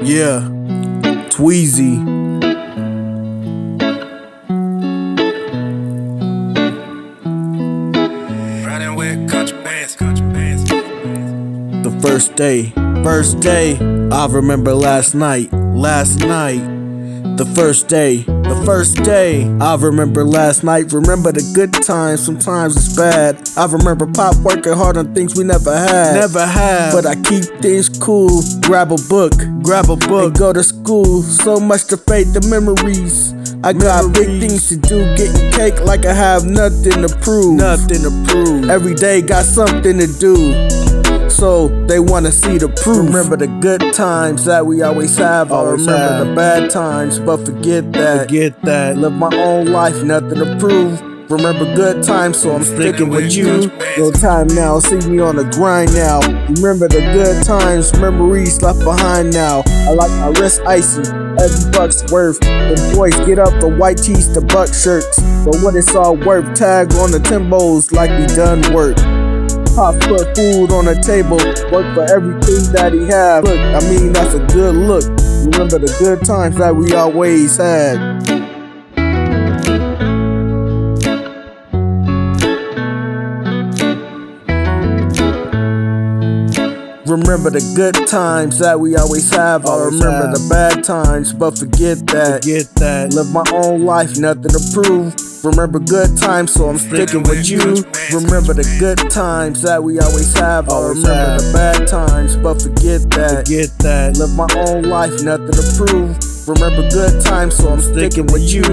Yeah, Tweezy. Running with country bands. The first day, I remember last night. The first day, I remember last night. Remember the good times, sometimes it's bad. I remember Pop working hard on things we never had. But I keep things cool, grab a book, and go to school. So much to fade the memories. I got big things to do, getting cake like I have nothing to prove. Every day got something to do, so they wanna see the proof. Remember the good times that we always have. I remember the bad times, but forget that. Live my own life, nothing to prove. Remember good times, so I'm sticking with you. No time now, see me on the grind now. Remember the good times, memories left behind now. I like my wrist icy, every buck's worth. The boys get up the white tees, the buck shirts. But what it's all worth, tag on the Timbos like we done work. Pop put food on the table, work for everything that he had. Look, I mean that's a good look. Remember the good times that we always had. Remember the good times that we always have. I remember the bad times, but forget that. Live my own life, nothing to prove. Remember good times, so I'm sticking with you. Remember the good times that we always have. I remember the bad times, but forget that. Live my own life, nothing to prove. Remember good times, so I'm sticking with you.